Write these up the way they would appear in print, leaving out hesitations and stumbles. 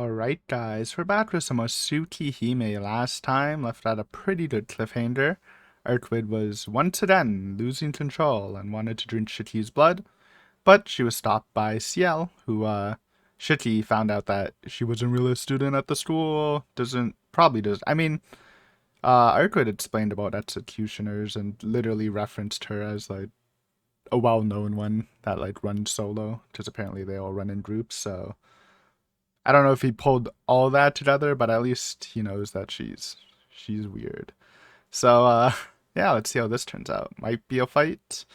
Alright guys, we're back with some more Tsukihime. Last time left at a pretty good cliffhanger. Urquid was once again losing control and wanted to drink Shiki's blood, but she was stopped by Ciel, who Shiki found out that she wasn't really a student at the school, probably does. Urquid explained about executioners and literally referenced her as like a well-known one that like runs solo, because apparently they all run in groups, so I don't know if he pulled all that together, but at least he knows that she's weird. So yeah, let's see how this turns out. Might be a fight.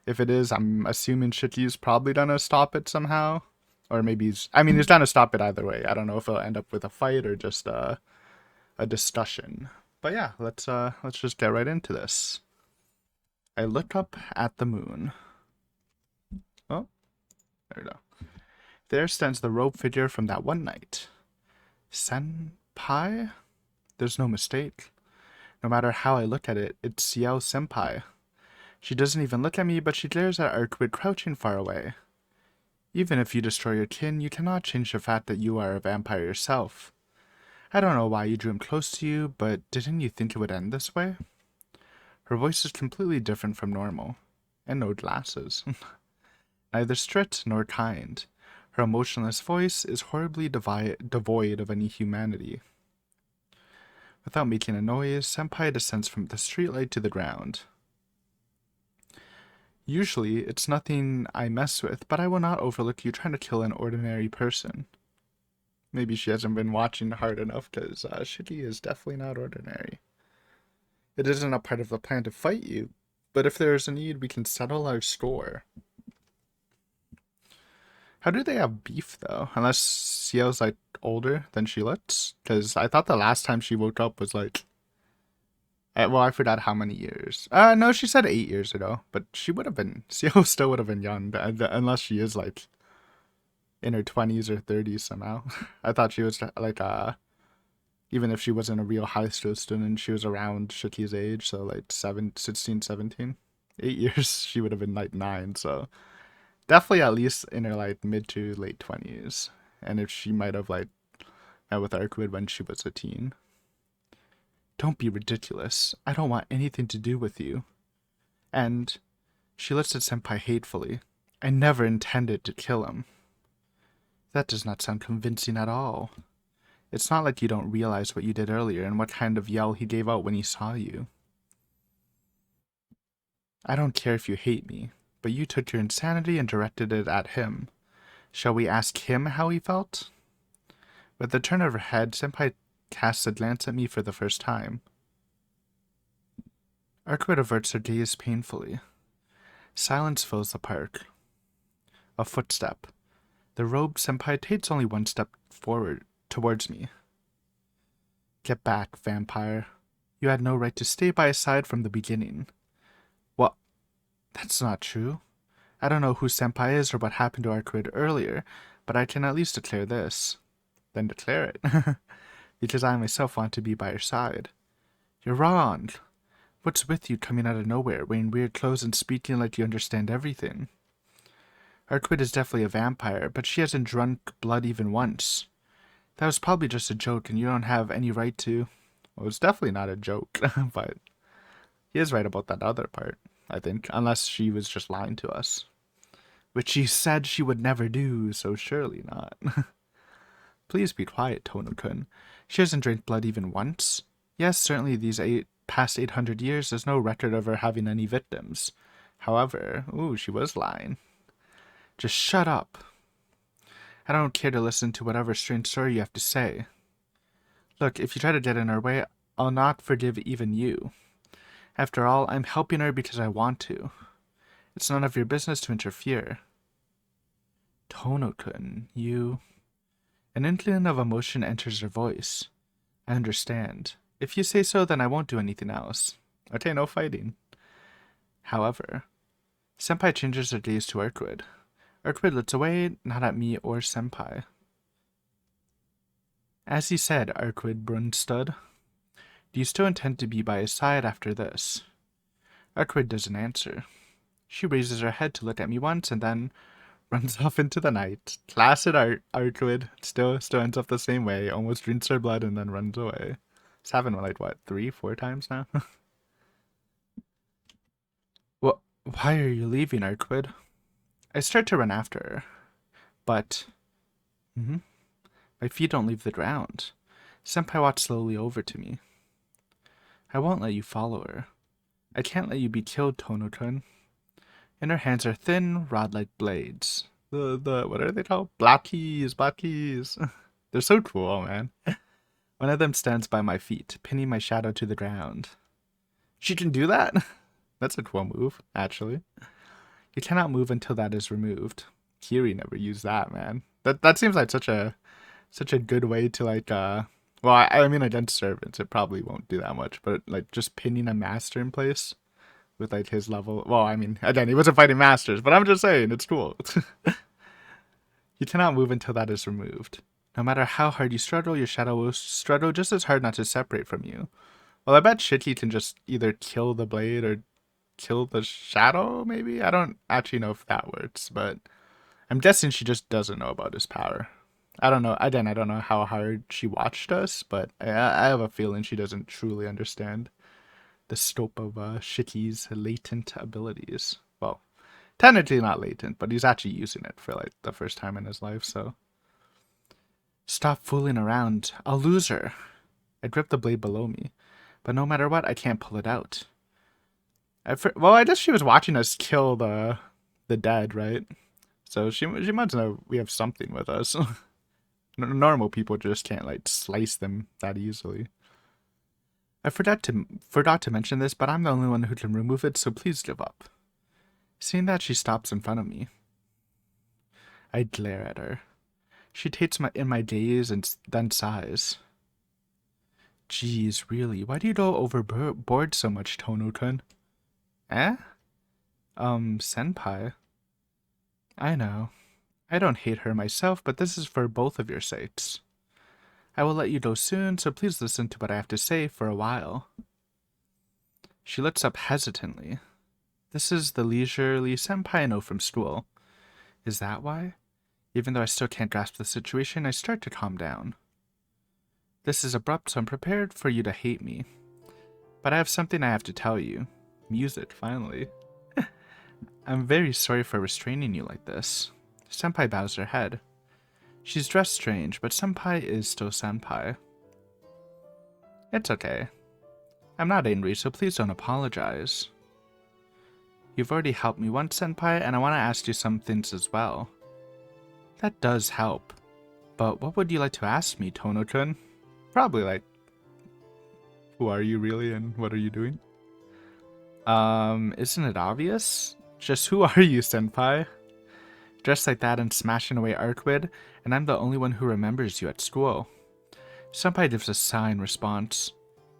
If it is, I'm assuming Shiki's probably gonna stop it somehow. Or maybe he's gonna stop it either way. I don't know if it'll end up with a fight or just a discussion. But yeah, let's just get right into this. I look up at the moon. Oh, there we go. There stands the robed figure from that one night. Senpai? There's no mistake. No matter how I look at it, it's Ciel Senpai. She doesn't even look at me, but she glares at Urquid crouching far away. Even if you destroy your kin, you cannot change the fact that you are a vampire yourself. I don't know why you drew him close to you, but didn't you think it would end this way? Her voice is completely different from normal. And no glasses. Neither strict nor kind. Her emotionless voice is horribly devoid of any humanity. Without making a noise, Senpai descends from the streetlight to the ground. Usually, it's nothing I mess with, but I will not overlook you trying to kill an ordinary person. Maybe she hasn't been watching hard enough, because Shiki is definitely not ordinary. It isn't a part of the plan to fight you, but if there is a need, we can settle our score. How do they have beef, though? Unless Ciel's, like, older than she looks? Because I thought the last time she woke up was, like... well, I forgot how many years. No, she said 8 years ago. But she would have been... Ciel still would have been young. Unless she is, like, in her 20s or 30s somehow. I thought she was, like, even if she wasn't a real high school student, she was around Shiki's age. So, like, 16, 17. 8 years, she would have been, like, 9, so... Definitely at least in her like mid to late 20s. And if she might have like met with Urquid when she was a teen. Don't be ridiculous. I don't want anything to do with you. And she looks at Senpai hatefully. I never intended to kill him. That does not sound convincing at all. It's not like you don't realize what you did earlier and what kind of yell he gave out when he saw you. I don't care if you hate me, but you took your insanity and directed it at him. Shall we ask him how he felt? With a turn of her head, Senpai casts a glance at me for the first time. Urquid averts her gaze painfully. Silence fills the park. A footstep. The robed Senpai takes only one step forward, towards me. Get back, vampire. You had no right to stay by his side from the beginning. What? That's not true. I don't know who Senpai is or what happened to Urquid earlier, but I can at least declare this. Then declare it. Because I myself want to be by your side. You're wrong. What's with you coming out of nowhere, wearing weird clothes and speaking like you understand everything? Urquid is definitely a vampire, but she hasn't drunk blood even once. That was probably just a joke, and you don't have any right to... Well, it's definitely not a joke, but he is right about that other part, I think, unless she was just lying to us. Which she said she would never do, so surely not. Please be quiet, Tono-kun. She hasn't drank blood even once. Yes, certainly these past 800 years, there's no record of her having any victims. However, she was lying. Just shut up. I don't care to listen to whatever strange story you have to say. Look, if you try to get in her way, I'll not forgive even you. After all, I'm helping her because I want to. It's none of your business to interfere. Tono-kun, you... An inkling of emotion enters her voice. I understand. If you say so, then I won't do anything else. Okay, no fighting. However, Senpai changes her gaze to Urquid. Urquid looks away, not at me or Senpai. As he said, Urquid Brunstud, do you still intend to be by his side after this? Urquid doesn't answer. She raises her head to look at me once and then runs off into the night. Classic Arcwood. Still ends up the same way. Almost drinks her blood and then runs away. It's happened like what, 3-4 times now? Well, why are you leaving, Arcwood? I start to run after her, but my feet don't leave the ground. Senpai walks slowly over to me. I won't let you follow her. I can't let you be killed, Tono-kun. In her hands are thin, rod-like blades. The what are they called? Black keys. They're so cool, man. One of them stands by my feet, pinning my shadow to the ground. She can do that? That's a cool move, actually. You cannot move until that is removed. Kiri never used that, man. That seems like such a good way to like well, I mean against servants it probably won't do that much, but like just pinning a master in place with like his level. Well, I mean again, he wasn't fighting masters, but I'm just saying it's cool. You cannot move until that is removed. No matter how hard you struggle, your shadow will struggle just as hard not to separate from you. Well, I bet Shiki can just either kill the blade or kill the shadow, maybe? I don't actually know if that works, but I'm guessing she just doesn't know about his power. I don't know. Again, I don't know how hard she watched us, but I have a feeling she doesn't truly understand the scope of Shiki's latent abilities. Well, technically not latent, but he's actually using it for like the first time in his life, so. Stop fooling around. I'll lose her. I grip the blade below me, but no matter what, I can't pull it out. Well, I guess she was watching us kill the dead, right? So she must know we have something with us. Normal people just can't like slice them that easily. I forgot to mention this, but I'm the only one who can remove it, so please give up. Seeing that, she stops in front of me. I glare at her. She takes in my gaze and then sighs. Geez, really, why do you go overboard so much, Tono-kun? Eh? Senpai. I know. I don't hate her myself, but this is for both of your sakes. I will let you go soon, so please listen to what I have to say for a while. She looks up hesitantly. This is the leisurely senpai I know from school. Is that why? Even though I still can't grasp the situation, I start to calm down. This is abrupt, so I'm prepared for you to hate me. But I have something I have to tell you. Music, finally. I'm very sorry for restraining you like this. Senpai bows her head. She's dressed strange, but senpai is still senpai. It's okay. I'm not angry, so please don't apologize. You've already helped me once, senpai, and I want to ask you some things as well. That does help. But what would you like to ask me, Tono-kun? Probably like, who are you really and what are you doing? Isn't it obvious? Just who are you, senpai? Dressed like that and smashing away Arcwood, and I'm the only one who remembers you at school. Senpai gives a sigh in response.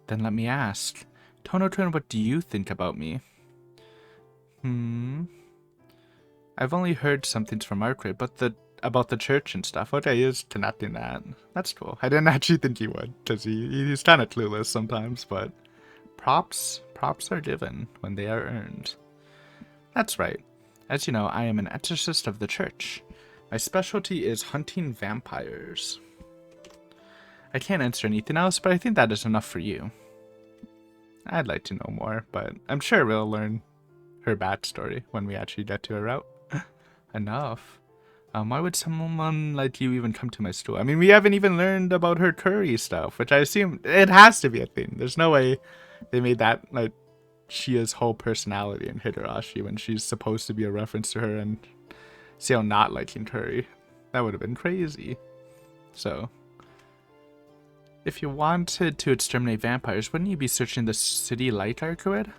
Then let me ask. Tono-kun, what do you think about me? I've only heard some things from Arcwood, but about the church and stuff. Okay, he is connecting that. That's cool. I didn't actually think he would, because he's kind of clueless sometimes, but props are given when they are earned. That's right. As you know, I am an exorcist of the church. My specialty is hunting vampires. I can't answer anything else, but I think that is enough for you. I'd like to know more, but I'm sure we'll learn her backstory when we actually get to her route. Enough. Why would someone like you even come to my school? I mean, we haven't even learned about her curry stuff, which I assume it has to be a thing. There's no way they made that like Shia's whole personality in Higurashi when she's supposed to be a reference to her and Seo not liking curry. That would have been crazy. So, if you wanted to exterminate vampires, wouldn't you be searching the city like Arcwood?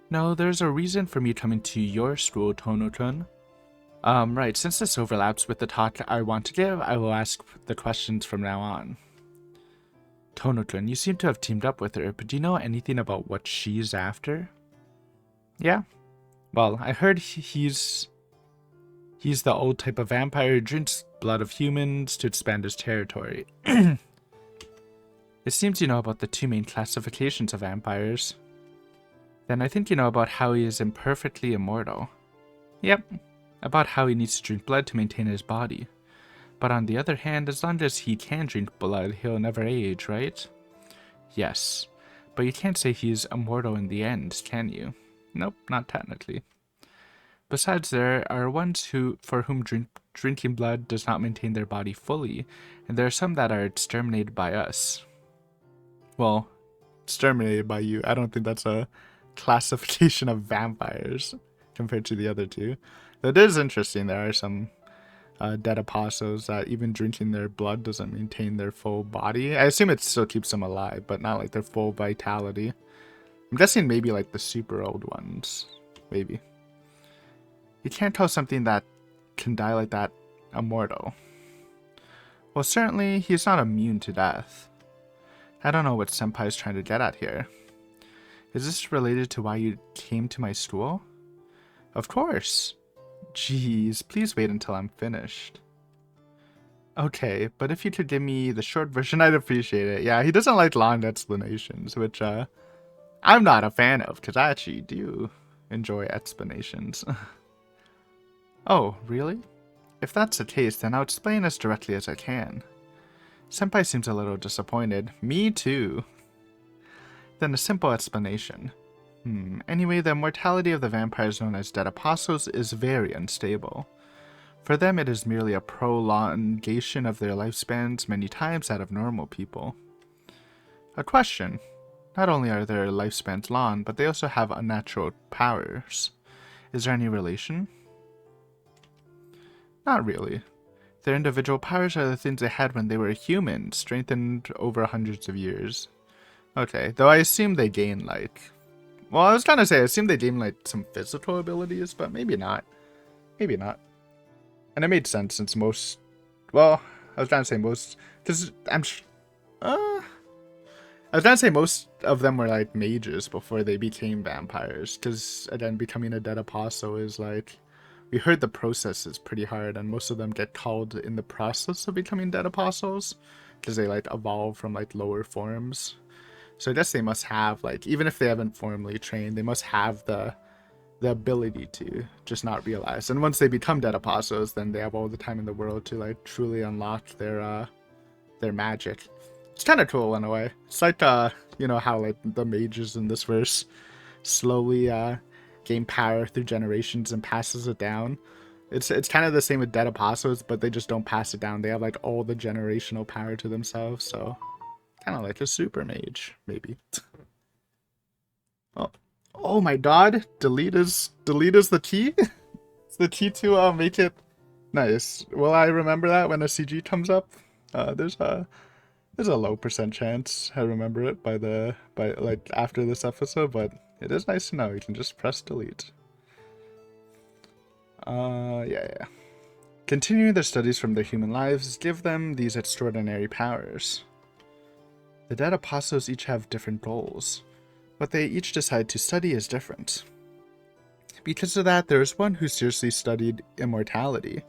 No, there's a reason for me coming to your school, Tono-kun. Right, since this overlaps with the talk I want to give, I will ask the questions from now on. Tono-kun, you seem to have teamed up with her, but do you know anything about what she's after? Yeah. Well, I heard he's the old type of vampire who drinks blood of humans to expand his territory. It seems you know about the two main classifications of vampires. Then I think you know about how he is imperfectly immortal. Yep. about how he needs to drink blood to maintain his body. But on the other hand, as long as he can drink blood, he'll never age, right? Yes, but you can't say he's immortal in the end, can you? Nope, not technically. Besides, there are ones for whom drinking blood does not maintain their body fully, and there are some that are exterminated by us. Well, exterminated by you. I don't think that's a classification of vampires compared to the other two. Though it is interesting, there are some dead apostles that even drinking their blood doesn't maintain their full body. I assume it still keeps them alive, but not like their full vitality. I'm guessing maybe like the super old ones. Maybe. You can't call something that can die like that immortal. Well, certainly he's not immune to death. I don't know what Senpai's trying to get at here. Is this related to why you came to my school? Of course. Jeez, please wait until I'm finished. Okay, but if you could give me the short version, I'd appreciate it. Yeah, he doesn't like long explanations, which I'm not a fan of, because I actually do enjoy explanations. Oh, really? If that's the case, then I'll explain as directly as I can. Senpai seems a little disappointed. Me too. Then a simple explanation. Anyway, the mortality of the vampires known as dead apostles is very unstable. For them, it is merely a prolongation of their lifespans many times that of normal people. A question. Not only are their lifespans long, but they also have unnatural powers. Is there any relation? Not really. Their individual powers are the things they had when they were human, strengthened over hundreds of years. Okay, though I assume they gain, like... Well, I was trying to say, I assume they gain, like, some physical abilities, but maybe not. Maybe not. And it made sense since most... Well, I was trying to say most... Because I was trying to say most of them were, like, mages before they became vampires. Because, again, becoming a dead apostle is, like... We heard the process is pretty hard, and most of them get called in the process of becoming dead apostles, because they, like, evolve from, like, lower forms. So I guess they must have, like, even if they haven't formally trained, they must have the ability to just not realize. And once they become dead apostles, then they have all the time in the world to, like, truly unlock their magic. It's kind of cool in a way. It's like, you know, how, like, the mages in this verse slowly, gain power through generations and passes it down. It's kind of the same with dead apostles, but they just don't pass it down. They have like all the generational power to themselves, so kind of like a super mage, maybe. Oh my god! Delete is the key. It's the key to make it nice. Will I remember that when a CG comes up? There's a low % chance I remember it by like after this episode, but it is nice to know. You can just press delete. Yeah. Continuing their studies from their human lives give them these extraordinary powers. The dead apostles each have different goals. What they each decide to study is different. Because of that, there is one who seriously studied immortality.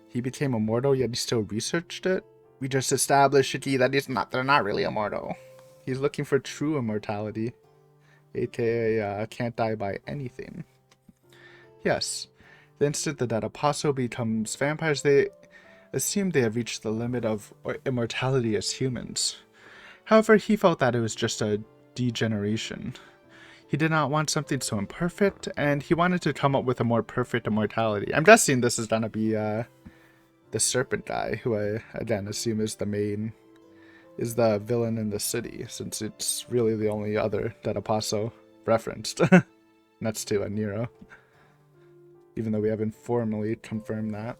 He became immortal, yet he still researched it? We just established, Shiki, that they're not really immortal. He's looking for true immortality, aka can't die by anything. Yes, the instant the dead apostle becomes vampires, they assume they have reached the limit of immortality as humans. However, he felt that it was just a degeneration. He did not want something so imperfect, and he wanted to come up with a more perfect immortality. I'm guessing this is gonna be the Serpent guy, who I again assume is the villain in the city, since it's really the only other dead apostle referenced next to Nero, even though we haven't formally confirmed that.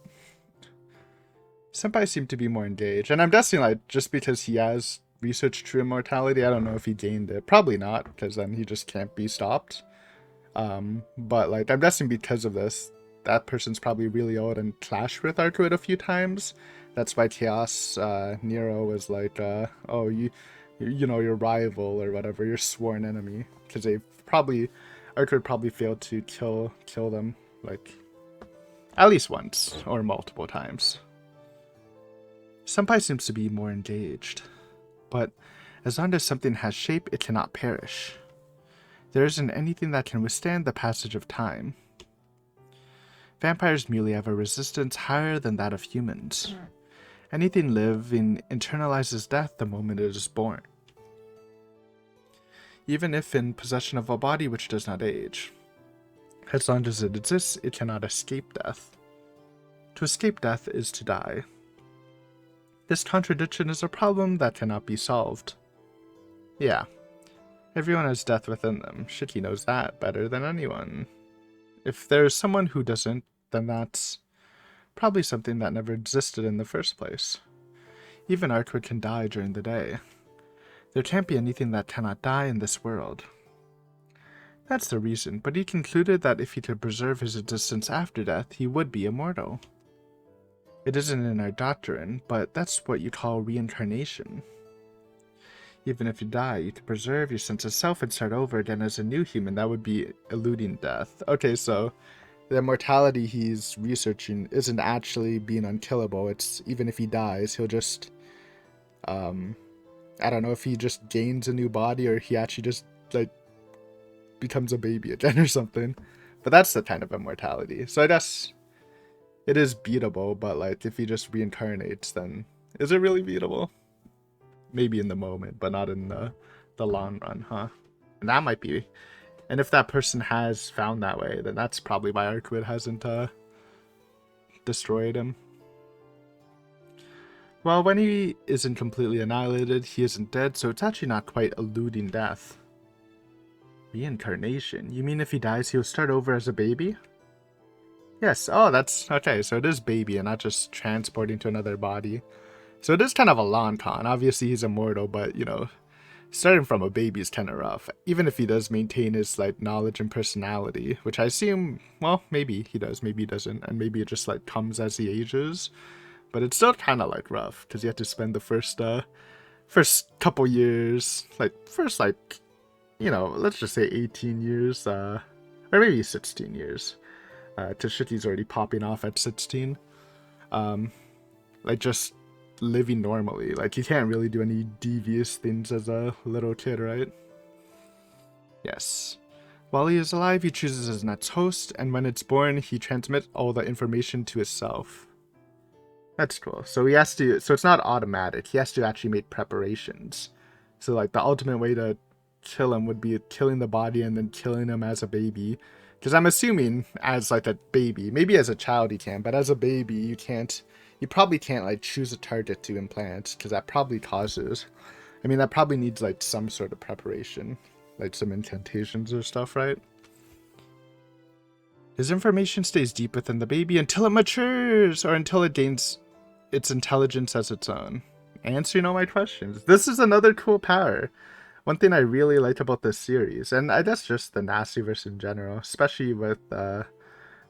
Senpai seemed to be more engaged, and I'm guessing like just because he has researched true immortality, I don't know if he gained it. Probably not, because then he just can't be stopped. But like I'm guessing because of this, that person's probably really old and clashed with Arcuit a few times. That's why Chaos Nero was like, oh, you know, your rival or whatever, your sworn enemy, because Arcuit probably failed to kill them like at least once or multiple times. Senpai seems to be more engaged, but as long as something has shape, it cannot perish. There isn't anything that can withstand the passage of time. Vampires merely have a resistance higher than that of humans. Anything living internalizes death the moment it is born, even if in possession of a body which does not age. As long as it exists, it cannot escape death. To escape death is to die. This contradiction is a problem that cannot be solved. Yeah, everyone has death within them. Shiki knows that better than anyone. If there's someone who doesn't, then that's probably something that never existed in the first place. Even Arkwood can die during the day. There can't be anything that cannot die in this world. That's the reason, but he concluded that if he could preserve his existence after death, he would be immortal. It isn't in our doctrine, but that's what you call reincarnation. Even if you die, you can preserve your sense of self and start over again as a new human. That would be eluding death. Okay, so the immortality he's researching isn't actually being unkillable. It's even if he dies, he'll just, I don't know if he just gains a new body or he actually just, like, becomes a baby again or something. But that's the kind of immortality. So I guess it is beatable, but, like, if he just reincarnates, then is it really beatable? Maybe in the moment, but not in the long run, huh? And that might be... And if that person has found that way, then that's probably why Arkwood hasn't destroyed him. Well, when he isn't completely annihilated, he isn't dead, so it's actually not quite eluding death. Reincarnation? You mean if he dies, he'll start over as a baby? Yes, oh, that's... Okay, so it is baby and not just transporting to another body. So it is kind of a long con. Obviously, he's immortal, but, you know, starting from a baby is kind of rough. Even if he does maintain his, like, knowledge and personality, which I assume, well, maybe he does, maybe he doesn't, and maybe it just, like, comes as he ages. But it's still kind of, like, rough, because you have to spend the first couple years, like, first, like, you know, let's just say 18 years, or maybe 16 years, because Shiki's already popping off at 16. Like, just living normally. Like, you can't really do any devious things as a little kid, right? Yes. While he is alive, he chooses his next host, and when it's born, he transmits all the information to himself. That's cool. So he has to, so it's not automatic. He has to actually make preparations. So, like, the ultimate way to kill him would be killing the body and then killing him as a baby. Because I'm assuming as, like, a baby, maybe as a child he can, but as a baby you can't, you probably can't, like, choose a target to implant, because that probably causes, I mean, that probably needs, like, some sort of preparation, like some incantations or stuff, right? His information stays deep within the baby until it matures, or until it gains its intelligence as its own. Answering all my questions. This is another cool power. One thing I really like about this series, and I guess just the Nastyverse in general, especially with,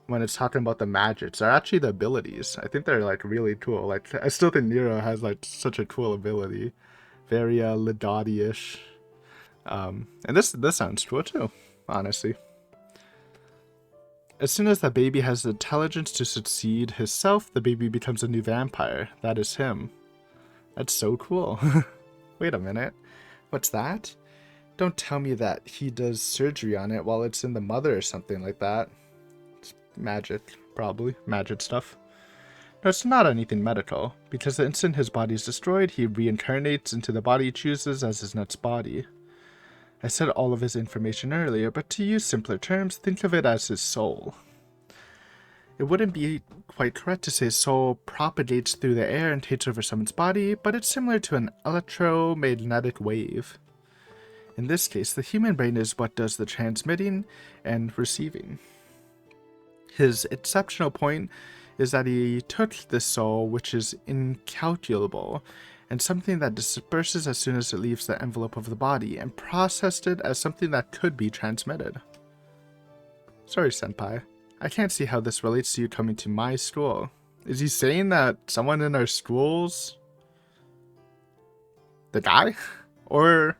when it's talking about the magics, are actually the abilities. I think they're, like, really cool. Like, I still think Nero has, like, such a cool ability. Very, Lidati-ish. And this sounds cool, too, honestly. As soon as the baby has the intelligence to succeed himself, the baby becomes a new vampire. That is him. That's so cool. Wait a minute. What's that? Don't tell me that he does surgery on it while it's in the mother or something like that. Magic, probably. Magic stuff. No, it's not anything medical, because the instant his body is destroyed, he reincarnates into the body he chooses as his next body. I said all of his information earlier, but to use simpler terms, think of it as his soul. It wouldn't be quite correct to say his soul propagates through the air and takes over someone's body, but it's similar to an electromagnetic wave. In this case, the human brain is what does the transmitting and receiving. His exceptional point is that he took this soul, which is incalculable, and something that disperses as soon as it leaves the envelope of the body, and processed it as something that could be transmitted. Sorry, Senpai. I can't see how this relates to you coming to my school. Is he saying that someone in our schools... the guy? Or...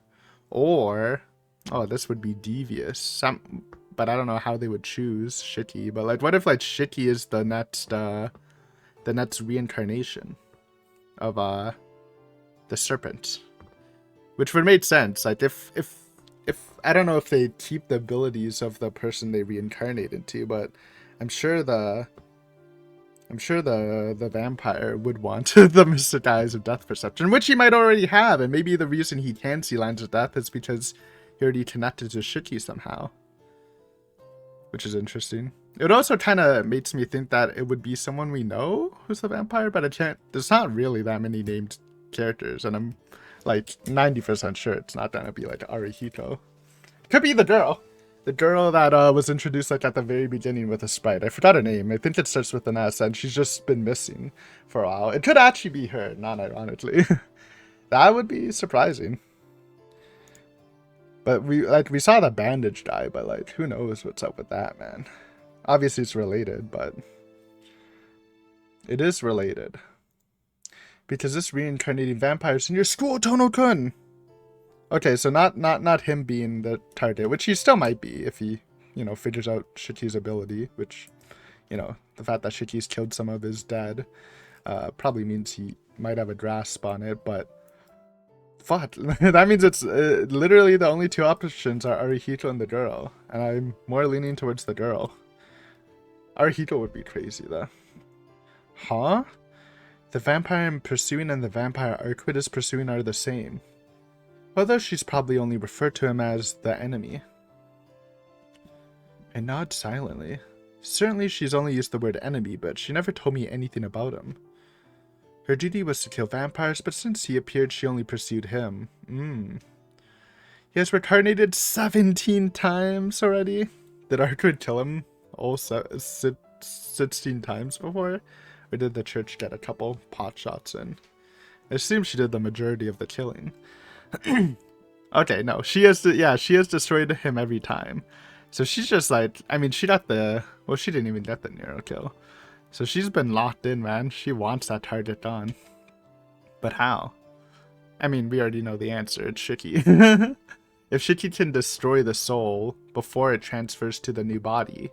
oh, this would be devious. But I don't know how they would choose Shiki. But, like, what if, like, Shiki is the next reincarnation of, the Serpent? Which would make sense. Like, if I don't know if they keep the abilities of the person they reincarnate into, but I'm sure the I'm sure the vampire would want the mystic eyes of death perception, which he might already have, and maybe the reason he can see lines of death is because he already connected to Shiki somehow. Which is interesting. It also kind of makes me think that it would be someone we know who's the vampire, but I can't. There's not really that many named characters, and I'm like 90% sure it's not gonna be like Arihito. Could be the girl. The girl that was introduced like at the very beginning with a sprite. I forgot her name. I think it starts with an S, and she's just been missing for a while. It could actually be her, not ironically. That would be surprising. But we saw the bandage die, but like who knows what's up with that, man. Obviously it's related, but it is related. Because this reincarnating vampire's in your school, Tono-kun! Okay, so not him being the target, which he still might be if he, you know, figures out Shiki's ability, which, you know, the fact that Shiki's killed some of his dead probably means he might have a grasp on it, but fuck, that means it's literally the only two options are Arihito and the girl, and I'm more leaning towards the girl. Arihito would be crazy though. Huh? The vampire I'm pursuing and the vampire Arquid is pursuing are the same. Although she's probably only referred to him as the enemy. I nod silently. Certainly she's only used the word enemy, but she never told me anything about him. Her duty was to kill vampires, but since he appeared, she only pursued him. He has reincarnated 17 times already? Did Arquid kill him all 16 times before? Or did the church get a couple pot shots in? I assume she did the majority of the killing. Okay, no, she has destroyed him every time. So she's just like, I mean, she got the, well, she didn't even get the Nero kill. So she's been locked in, man. She wants that target gone. But how? I mean, we already know the answer. It's Shiki. If Shiki can destroy the soul before it transfers to the new body,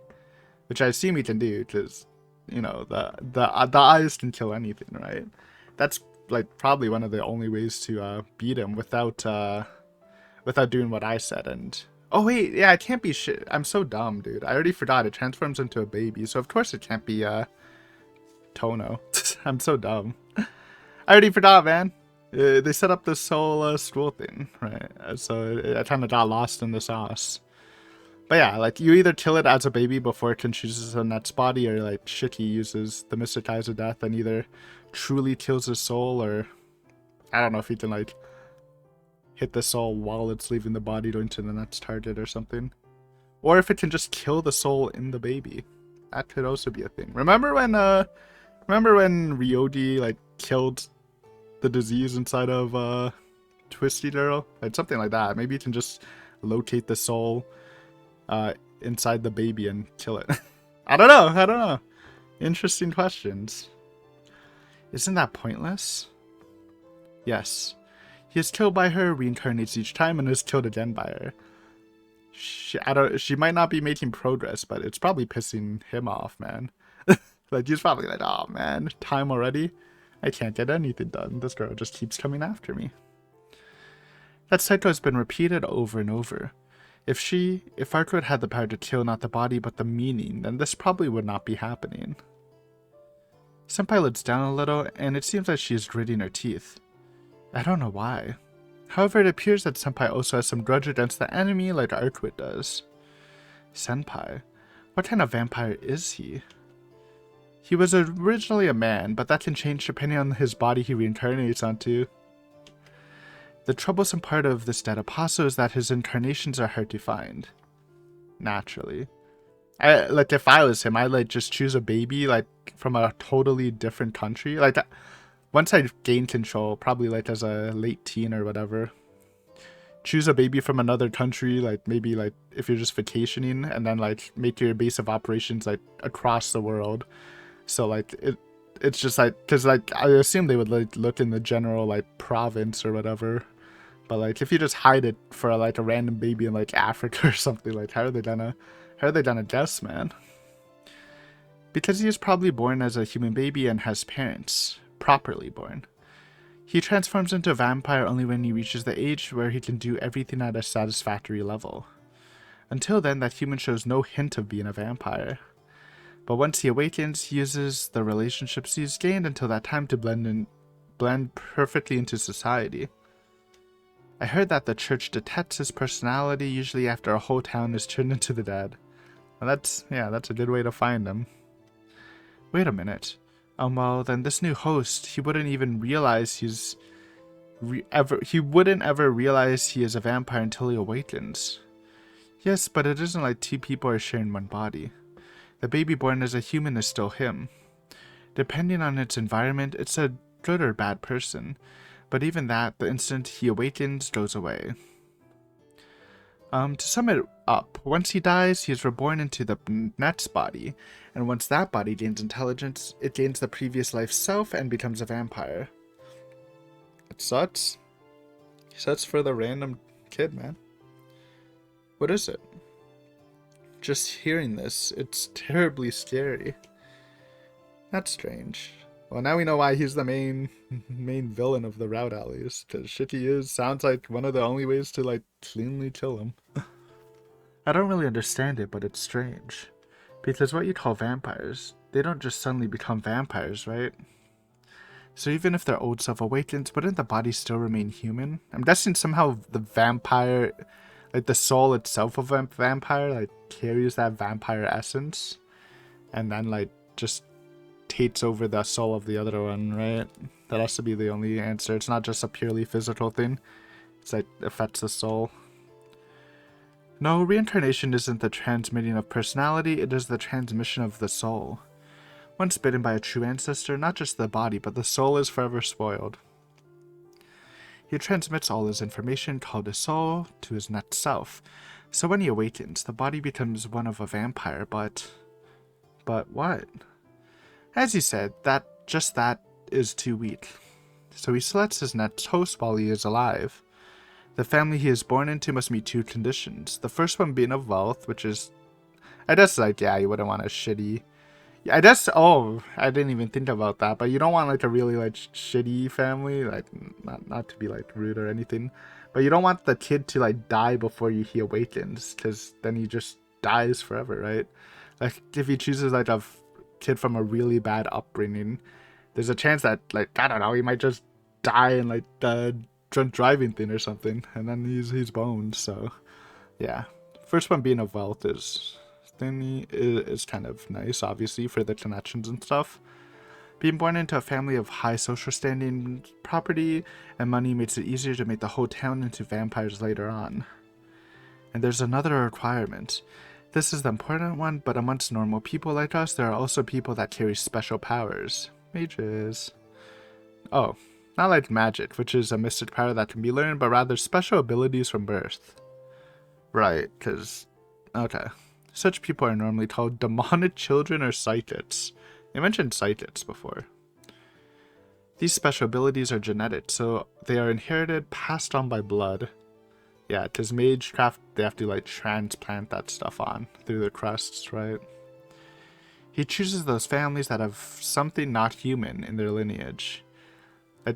which I assume he can do, because, you know, the eyes can kill anything, right? That's like probably one of the only ways to beat him without doing what I said. And oh wait, yeah, it can't be shit. I'm so dumb, dude. I already forgot. It transforms into a baby, so of course it can't be Tono. I'm so dumb. I already forgot, man. They set up this whole school thing, right? So I kind of got lost in the sauce. But yeah, like you either kill it as a baby before it can choose a next body, or like Shiki uses the Mystic Eyes of Death and either truly kills his soul, or I don't know if he can like hit the soul while it's leaving the body going to the next target or something. Or if it can just kill the soul in the baby. That could also be a thing. Remember when Ryoji like killed the disease inside of Twisty Girl? Like something like that. Maybe you can just locate the soul inside the baby and kill it. I don't know. Interesting questions. Isn't that pointless? Yes. He is killed by her, reincarnates each time, and is killed again by her. She might not be making progress, but it's probably pissing him off, man. Like, he's probably like, oh man, time already? I can't get anything done. This girl just keeps coming after me. That cycle has been repeated over and over. If Arquid had the power to kill not the body but the meaning, then this probably would not be happening. Senpai looks down a little, and it seems like she is gritting her teeth. I don't know why. However, it appears that Senpai also has some grudge against the enemy like Arquid does. Senpai? What kind of vampire is he? He was originally a man, but that can change depending on his body he reincarnates onto. The troublesome part of this dead apostle is that his incarnations are hard to find. Naturally. Like, if I was him, I'd, like, just choose a baby, like, from a totally different country. Like, once I gain control, probably, like, as a late teen or whatever, choose a baby from another country, like, maybe, like, if you're just vacationing, and then, like, make your base of operations, like, across the world. So, like, it's just, like, because, like, I assume they would, like, look in the general, like, province or whatever. But, like, if you just hide it for, like, a random baby in, like, Africa or something, like, how are they gonna guess, man? Because he is probably born as a human baby and has parents. Properly born. He transforms into a vampire only when he reaches the age where he can do everything at a satisfactory level. Until then, that human shows no hint of being a vampire. But once he awakens, he uses the relationships he's gained until that time to blend perfectly into society. I heard that the church detects his personality usually after a whole town is turned into the dead. Well, that's a good way to find him. Wait a minute. Well, then this new host, he wouldn't even realize he wouldn't ever realize he is a vampire until he awakens. Yes, but it isn't like two people are sharing one body. The baby born as a human is still him. Depending on its environment, it's a good or bad person. But even that, the instant he awakens, goes away. To sum it up, once he dies, he is reborn into the next body, and once that body gains intelligence, it gains the previous life's self and becomes a vampire. It sucks. It sucks for the random kid, man. What is it? Just hearing this, it's terribly scary. That's strange. Well, now we know why he's the main villain of the Route Alleys. Because shit he is sounds like one of the only ways to, like, cleanly kill him. I don't really understand it, but it's strange. Because what you call vampires, they don't just suddenly become vampires, right? So even if their old self awakens, wouldn't the body still remain human? I'm guessing somehow the vampire, like the soul itself of a vampire, like carries that vampire essence. And then, like, just takes over the soul of the other one, right? That has to be the only answer. It's not just a purely physical thing. It's like affects the soul. No, reincarnation isn't the transmitting of personality, it is the transmission of the soul. Once bitten by a true ancestor, not just the body, but the soul is forever spoiled. He transmits all his information, called his soul, to his next self. So when he awakens, the body becomes one of a vampire, but what? As he said, that is too weak. So he selects his next host while he is alive. The family he is born into must meet two conditions. The first one being of wealth, which is, I guess, like, yeah, you wouldn't want a shitty, I guess, oh, I didn't even think about that, but you don't want, like, a really, like, shitty family, like, not to be, like, rude or anything, but you don't want the kid to, like, die before he awakens, because then he just dies forever, right? Like, if he chooses, like, a kid from a really bad upbringing, there's a chance that, like, I don't know, he might just die in, like, the drunk driving thing or something, and then he's boned. So yeah, first one being of wealth is kind of nice, obviously, for the connections and stuff. Being born into a family of high social standing, property, and money makes it easier to make the whole town into vampires later on. And there's another requirement. This is the important one, but amongst normal people like us, there are also people that carry special powers. Mages. Oh, not like magic, which is a mystic power that can be learned, but rather special abilities from birth. Right, because, okay. Such people are normally called demonic children or psychics. They mentioned psychics before. These special abilities are genetic, so they are inherited, passed on by blood. Yeah, because magecraft, they have to, like, transplant that stuff on through their crusts, right? He chooses those families that have something not human in their lineage. I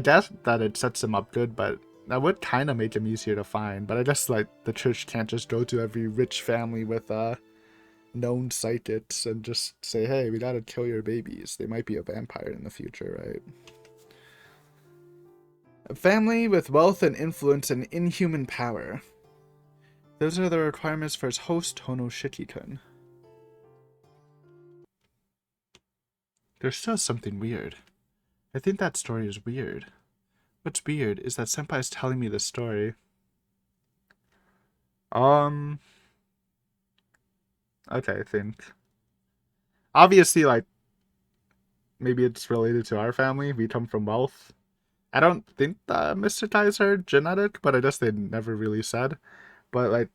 guess that it sets them up good, but that would kind of make them easier to find. But I guess, like, the church can't just go to every rich family with known psychics and just say, hey, we gotta kill your babies. They might be a vampire in the future, right? A family with wealth and influence and inhuman power. Those are the requirements for his host, Hono Shiki-kun. There's still something weird. I think that story is weird. What's weird is that Senpai's telling me this story. Okay, I think. Obviously, like, maybe it's related to our family. We come from wealth. I don't think the Mr. Ties are genetic, but I guess they never really said. But, like,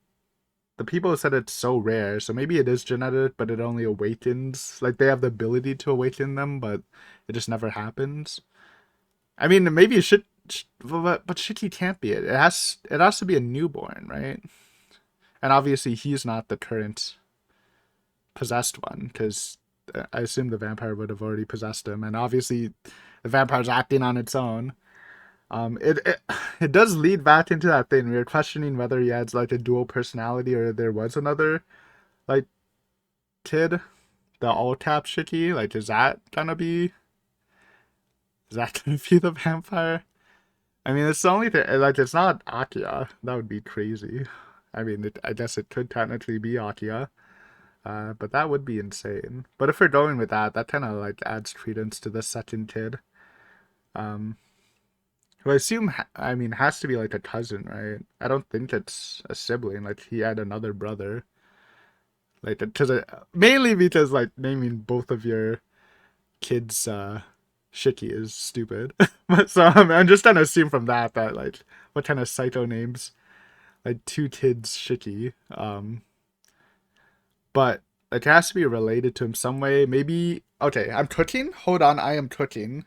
the people said it's so rare, so maybe it is genetic, but it only awakens. Like, they have the ability to awaken them, but it just never happens. I mean, maybe it should, but Shiki can't be it. It has to be a newborn, right? And obviously, he's not the current possessed one, because I assume the vampire would have already possessed him, and obviously, the vampire's acting on its own. It does lead back into that thing. We were questioning whether he has, like, a dual personality or there was another, like, kid the all tap Shiki? Like, is that gonna be the vampire? I mean, it's the only thing. Like, it's not Akia. That would be crazy. I mean, I guess it could technically be Akia. But that would be insane. But if we're going with that, that kind of like adds credence to the second kid. Um, who I assume, I mean, has to be like a cousin, right? I don't think it's a sibling. Like he had another brother. Like, because mainly because like naming both of your kids Shiki is stupid. So I'm just gonna assume from that like what kind of psycho names like two kids Shiki. But it has to be related to him some way. Maybe okay. I'm cooking. Hold on, I am cooking.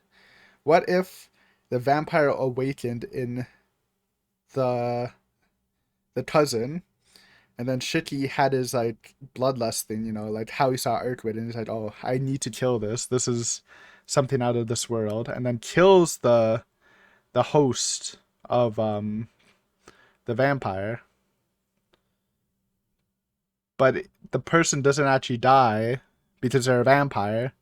What if the vampire awakened in the cousin, and then Shiki had his like bloodlust thing, you know, like how he saw Urquid, and he's like, "Oh, I need to kill this. This is something out of this world," and then kills the host of the vampire. But the person doesn't actually die because they're a vampire,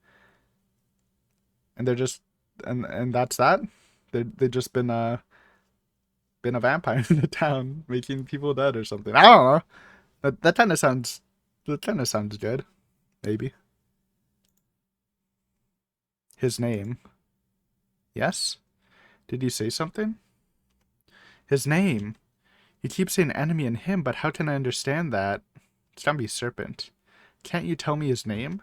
and they're just and that's that. They've just been a vampire in the town, making people dead or something. I don't know. That kind of sounds good. Maybe his name. Yes. Did you say something? His name. You keep saying enemy and him, but how can I understand that? It's gonna be Serpent. Can't you tell me his name?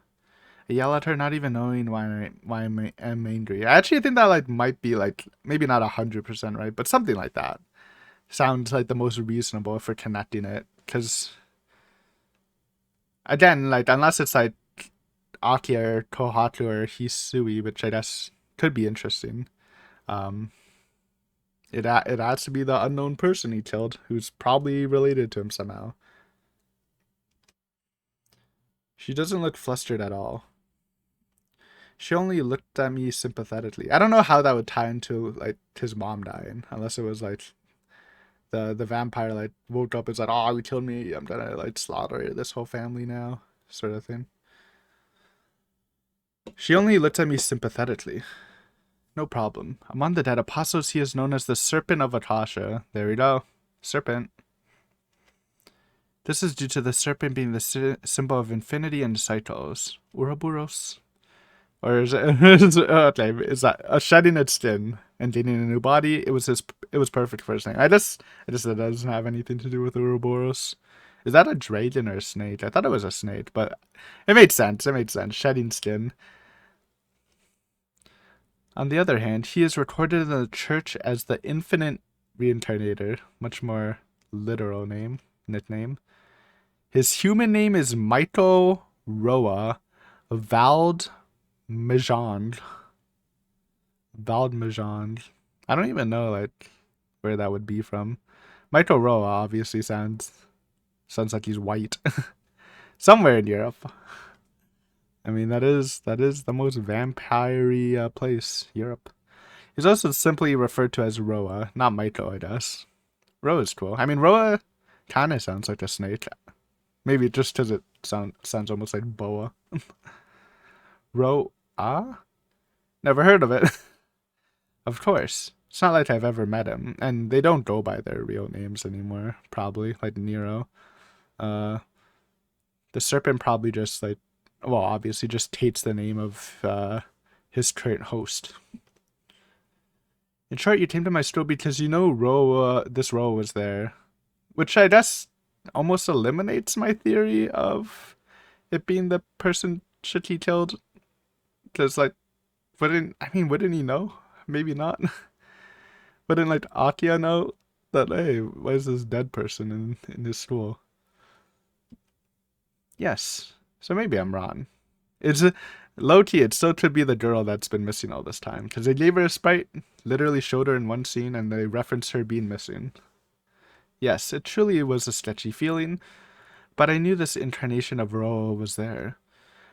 I yell at her, not even knowing why I'm angry. I actually think that like might be like maybe not 100% right, but something like that sounds like the most reasonable for connecting it. Because again, like unless it's like Aki or Kohaku or Hisui, which I guess could be interesting. It has to be the unknown person he killed, who's probably related to him somehow. She doesn't look flustered at all. She only looked at me sympathetically. I don't know how that would tie into like his mom dying, unless it was like the vampire like woke up and said, "Oh, you killed me. I'm gonna like slaughter this whole family now," sort of thing. She only looked at me sympathetically. No problem. Among the dead apostles, he is known as the Serpent of Akasha. There we go. Serpent. This is due to the serpent being the symbol of infinity and cycles. Ouroboros? Or is it okay? Is that shedding its skin and gaining a new body? It was perfect for his name. I just it doesn't have anything to do with Ouroboros. Is that a dragon or a snake? I thought it was a snake, but it made sense. It made sense. Shedding skin. On the other hand, he is recorded in the church as the Infinite Reincarnator, much more literal nickname. His human name is Michael Roa Vald Mejand. I don't even know like where that would be from. Michael Roa obviously sounds like he's white. Somewhere in Europe. I mean, that is the most vampire-y place, Europe. He's also simply referred to as Roa, not Michael, I guess. Roa is cool. I mean, Roa kind of sounds like a snake. Maybe just because it sounds almost like boa. Roa? Never heard of it. Of course. It's not like I've ever met him. And they don't go by their real names anymore, probably. Like Nero. The serpent probably just like, well, obviously just takes the name of his current host. In short, you came to my store because you know this Roa was there. Which I guess almost eliminates my theory of it being the person Shiki killed. Because, like, wouldn't he know? Maybe not. Wouldn't, like, Akia know that, hey, why is this dead person in his school? Yes. So maybe I'm wrong. It's low-key, it still could be the girl that's been missing all this time. Because they gave her a sprite, literally showed her in one scene, and they referenced her being missing. Yes, it truly was a sketchy feeling, but I knew this incarnation of Roa was there.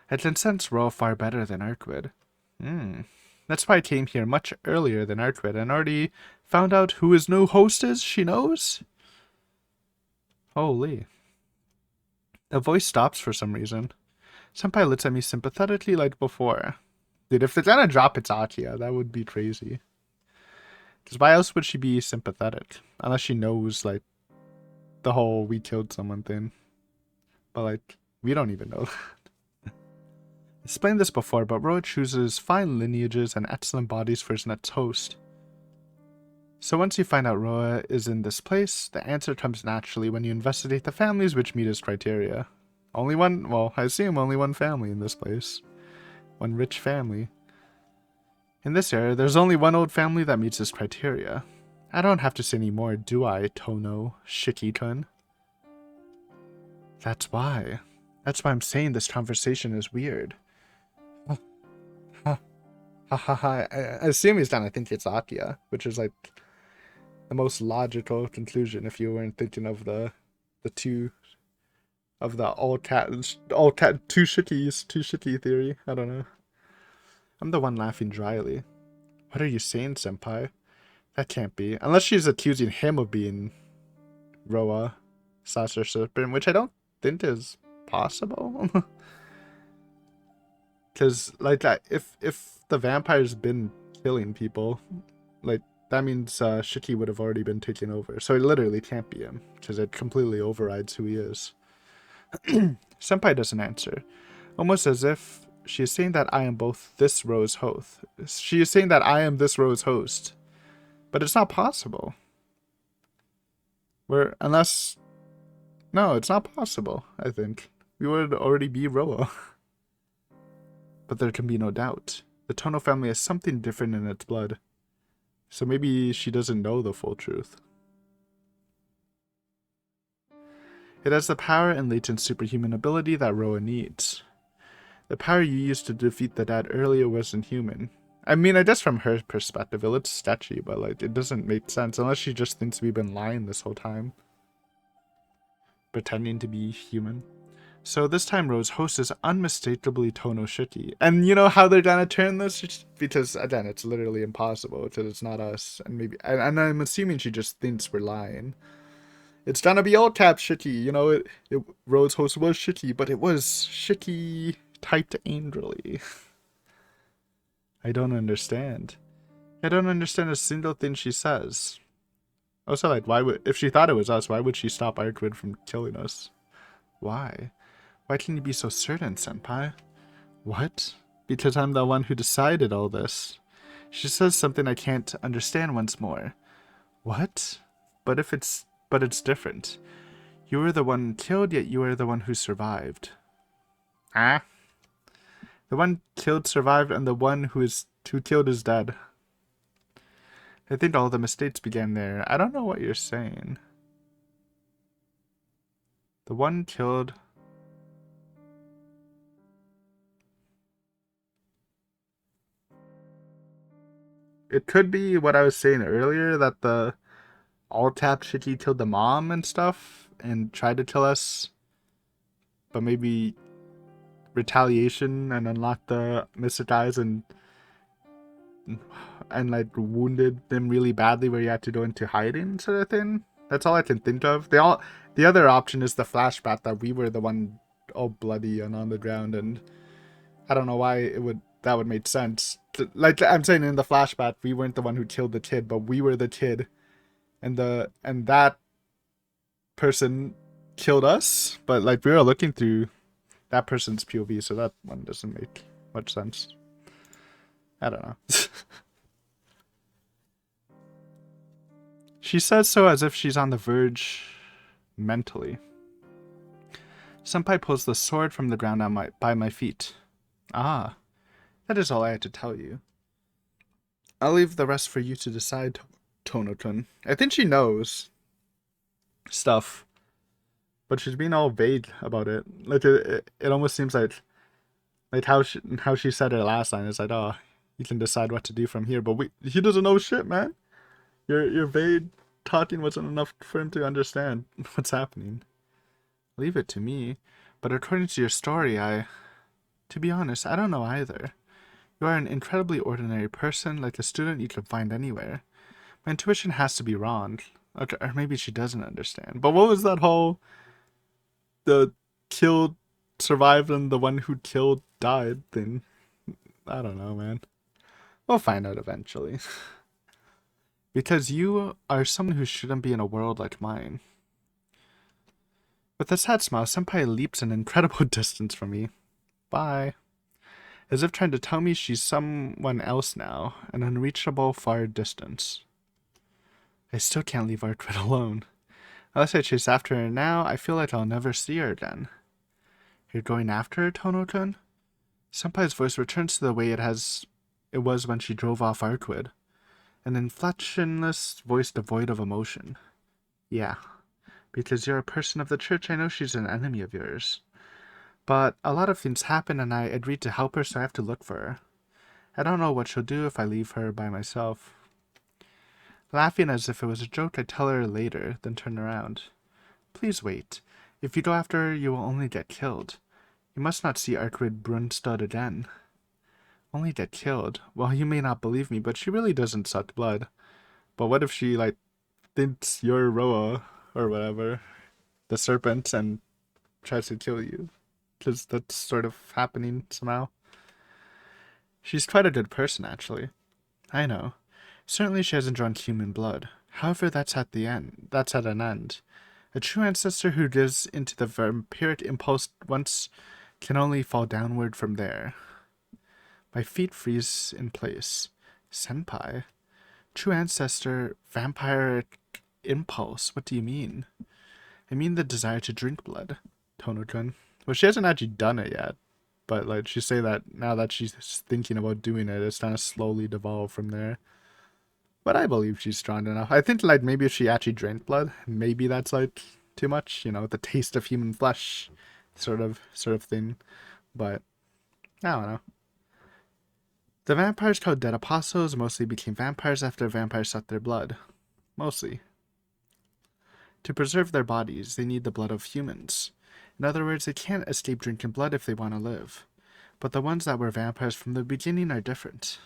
I can sense Roa far better than Urquid. That's why I came here much earlier than Urquid and already found out who his new host is, she knows? Holy. The voice stops for some reason. Senpai looks at me sympathetically like before. Dude, if it's gonna drop its Akia, that would be crazy. Because why else would she be sympathetic? Unless she knows, like, the whole we killed someone thing. But, like, we don't even know that. I explained this before, but Roa chooses fine lineages and excellent bodies for his next host. So once you find out Roa is in this place, the answer comes naturally when you investigate the families which meet his criteria. Only one, well, I assume only one family in this place. One rich family. In this area, there's only one old family that meets his criteria. I don't have to say any more, do I, Tono Shiki-kun? That's why. That's why I'm saying this conversation is weird. Ha ha ha. I assume he's done. I think it's Akia, which is like the most logical conclusion if you weren't thinking of the two of the all cat two shitty theory. I don't know. I'm the one laughing dryly. What are you saying, senpai? That can't be. Unless she's accusing him of being Roa / Serpent, which I don't think is possible. Because, like, if the vampire's been killing people, like, that means Shiki would have already been taken over. So it literally can't be him, because it completely overrides who he is. Senpai doesn't answer, almost as if she is saying that I am both this row's host. She is saying that I am this row's host. But it's not possible. Unless... No, it's not possible, I think. We would already be Roa. But there can be no doubt. The Tono family has something different in its blood. So maybe she doesn't know the full truth. It has the power and latent superhuman ability that Roa needs. The power you used to defeat the dad earlier wasn't human. I mean, I guess from her perspective, it looks sketchy, but, like, it doesn't make sense unless she just thinks we've been lying this whole time. Pretending to be human. So this time Roa's host is unmistakably Tono Shiki. And you know how they're gonna turn this? Because, again, it's literally impossible, because it's not us. And I'm assuming she just thinks we're lying. It's gonna be all cap Shiki, you know, Roa's host was Shiki, but it was Shiki typed angrily. I don't understand. I don't understand a single thing she says. Also, like, if she thought it was us, why would she stop Arkwid from killing us? Why? Why can you be so certain, senpai? What? Because I'm the one who decided all this. She says something I can't understand once more. What? But it's different. You were the one killed, yet you are the one who survived. Ah? The one killed survived, and the one who killed is dead. I think all the mistakes began there. I don't know what you're saying. The one killed... It could be what I was saying earlier, that the all-tap Shiki killed the mom and stuff, and tried to kill us. But maybe retaliation and unlocked the mystic eyes and like wounded them really badly where you had to go into hiding sort of thing. That's all I can think of. The other option is the flashback that we were the one all bloody and on the ground, and I don't know why that would make sense. Like I'm saying, in the flashback, we weren't the one who killed the kid, but we were the kid, and that person killed us. But like we were looking through that person's POV, so that one doesn't make much sense. I don't know. She says so as if she's on the verge mentally. Senpai pulls the sword from the ground by my feet. Ah, that is all I had to tell you. I'll leave the rest for you to decide, Tono-kun. I think she knows stuff, but she's being all vague about it. Like it almost seems like how she said it last time. It's like, oh, you can decide what to do from here, but he doesn't know shit, man. Your vague talking wasn't enough for him to understand what's happening. Leave it to me. But according to your story, to be honest, I don't know either. You are an incredibly ordinary person, like a student you could find anywhere. My intuition has to be wrong. Okay, or maybe she doesn't understand. But what was that whole... the killed survived and the one who killed died, then I don't know, man. We'll find out eventually. Because you are someone who shouldn't be in a world like mine. With a sad smile, Senpai leaps an incredible distance from me. Bye. As if trying to tell me she's someone else now, an unreachable far distance. I still can't leave Artwood alone. Unless I chase after her now, I feel like I'll never see her again. You're going after her, Tono-kun? Senpai's voice returns to the way it was when she drove off Artwood. An inflectionless voice devoid of emotion. Yeah. Because you're a person of the church, I know she's an enemy of yours. But a lot of things happen and I agreed to help her, so I have to look for her. I don't know what she'll do if I leave her by myself. Laughing as if it was a joke, I tell her later, then turn around. Please wait. If you go after her, you will only get killed. You must not see Arkwyd Brunstad again. Only get killed? Well, you may not believe me, but she really doesn't suck blood. But what if she, thinks you're Roa, or whatever, the Serpent, and tries to kill you? Because that's sort of happening somehow. She's quite a good person, actually. I know. Certainly she hasn't drawn human blood. However, that's at an end. A true ancestor who gives into the vampiric impulse once can only fall downward from there. My feet freeze in place. Senpai? True ancestor, vampiric impulse, what do you mean? I mean the desire to drink blood, Tono-kun. Well, she hasn't actually done it yet, but she say that now that she's thinking about doing it, it's kind of slowly devolved from there. But I believe she's strong enough. I think maybe if she actually drank blood, maybe that's too much, the taste of human flesh sort of thing. But I don't know. The vampires called Dead Apostles mostly became vampires after vampires sucked their blood. Mostly. To preserve their bodies, they need the blood of humans. In other words, they can't escape drinking blood if they want to live. But the ones that were vampires from the beginning are different.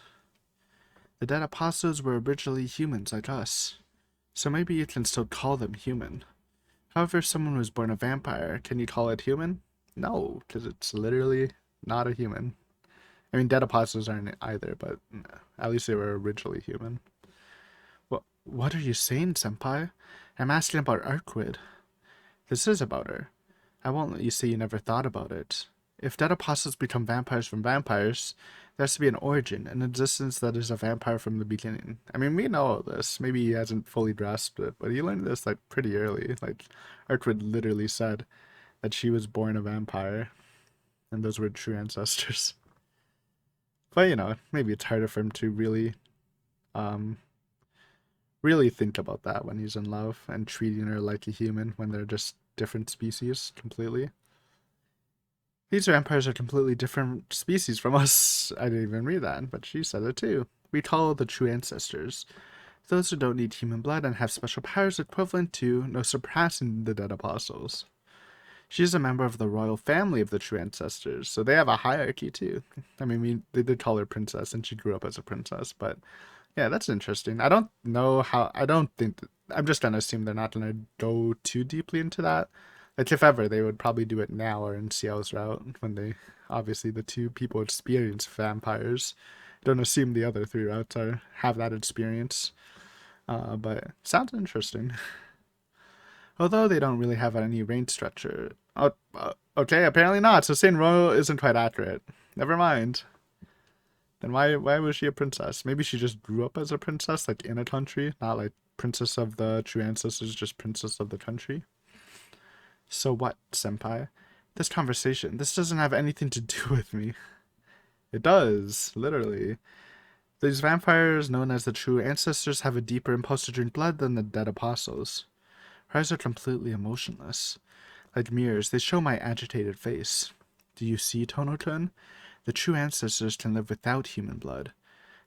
The Dead Apostles were originally humans like us, so maybe you can still call them human. However, if someone was born a vampire, can you call it human? No, because it's literally not a human. I mean, Dead Apostles aren't either, but at least they were originally human. What are you saying, Senpai? I'm asking about Arkwyd. This is about her. I won't let you say you never thought about it. If Dead Apostles become vampires from vampires, there has to be an origin, an existence that is a vampire from the beginning. I mean, we know all this. Maybe he hasn't fully grasped it, but he learned this, pretty early. Arkwyd literally said that she was born a vampire, and those were true ancestors. But, maybe it's harder for him to really think about that when he's in love and treating her like a human when they're just different species completely. These vampires are completely different species from us. I didn't even read that, but she said it too. We call the true ancestors. Those who don't need human blood and have special powers equivalent to, no surpassing the Dead Apostles. She's a member of the royal family of the true ancestors, so they have a hierarchy too. I mean, they did call her princess, and she grew up as a princess, but yeah, that's interesting. I don't know how, I'm just gonna assume they're not gonna go too deeply into that. If ever, they would probably do it now or in Ciel's route, when obviously the two people experience vampires. Don't assume the other three routes have that experience. But sounds interesting. Although they don't really have any range structure. Oh, okay, apparently not. So saying royal isn't quite accurate. Never mind. Then why was she a princess? Maybe she just grew up as a princess, in a country, not princess of the true ancestors, just princess of the country. So what, Senpai? This doesn't have anything to do with me. It does, literally. These vampires, known as the true ancestors, have a deeper impulse to drink blood than the Dead Apostles. Her eyes are completely emotionless. Like mirrors, they show my agitated face. Do you see, Tono-kun? The true ancestors can live without human blood.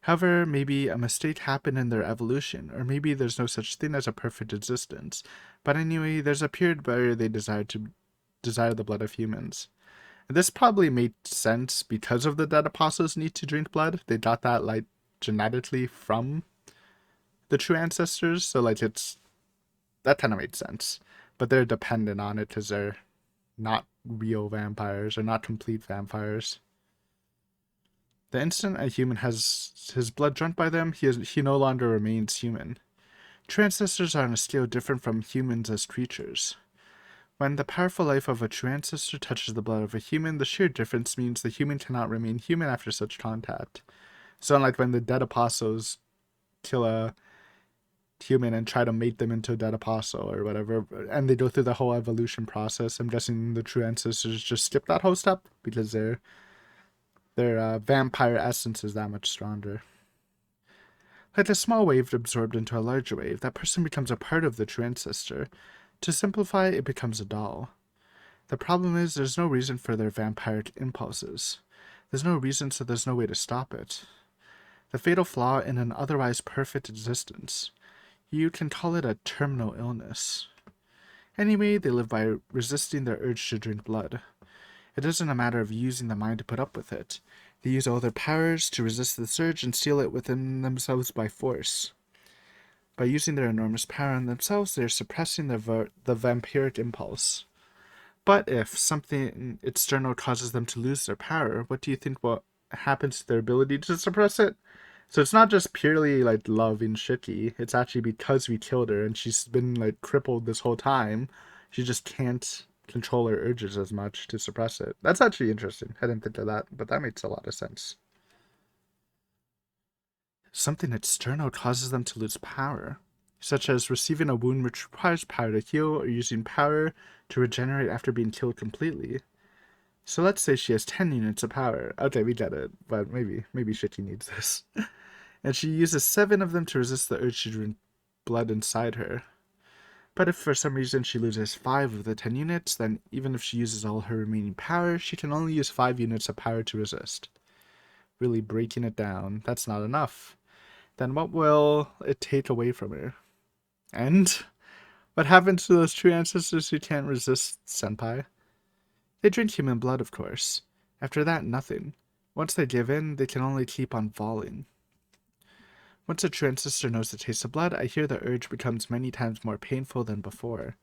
However, maybe a mistake happened in their evolution, or maybe there's no such thing as a perfect existence. But anyway, there's a period where they desire the blood of humans. And this probably made sense because of the Dead Apostles' need to drink blood. They got that, genetically from the true ancestors, so, that kind of made sense. But they're dependent on it because they're not real vampires, or not complete vampires. The instant a human has his blood drunk by them, he no longer remains human. True ancestors are on a scale different from humans as creatures. When the powerful life of a true ancestor touches the blood of a human, the sheer difference means the human cannot remain human after such contact. So unlike when the dead apostles kill a human and try to mate them into a dead apostle or whatever, and they go through the whole evolution process, I'm guessing the true ancestors just skip that whole step because their vampire essence is that much stronger. Like a small wave absorbed into a larger wave, that person becomes a part of the true ancestor. To simplify, it becomes a doll. The problem is there's no reason for their vampiric impulses. There's no reason, so there's no way to stop it. The fatal flaw in an otherwise perfect existence. You can call it a terminal illness. Anyway, they live by resisting their urge to drink blood. It isn't a matter of using the mind to put up with it. They use all their powers to resist the surge and seal it within themselves by force. By using their enormous power on themselves, they are suppressing the vampiric impulse. But if something external causes them to lose their power, what do you think what happens to their ability to suppress it? So it's not just purely like love and shitty. It's actually because we killed her and she's been like crippled this whole time. She just can't control her urges as much to suppress it. That's actually interesting. I didn't think of that, but that makes a lot of sense. Something external causes them to lose power, such as receiving a wound which requires power to heal or using power to regenerate after being killed completely. So let's say she has 10 units of power. Okay, we get it, but maybe Shiki needs this. And she uses 7 of them to resist the urge to drink blood inside her. But if for some reason she loses 5 of the 10 units, then even if she uses all her remaining power, she can only use 5 units of power to resist. Really breaking it down, that's not enough. Then what will it take away from her? And what happens to those true ancestors who can't resist senpai? They drink human blood, of course. After that, nothing. Once they give in, they can only keep on falling. Once a true ancestor knows the taste of blood, I hear the urge becomes many times more painful than before.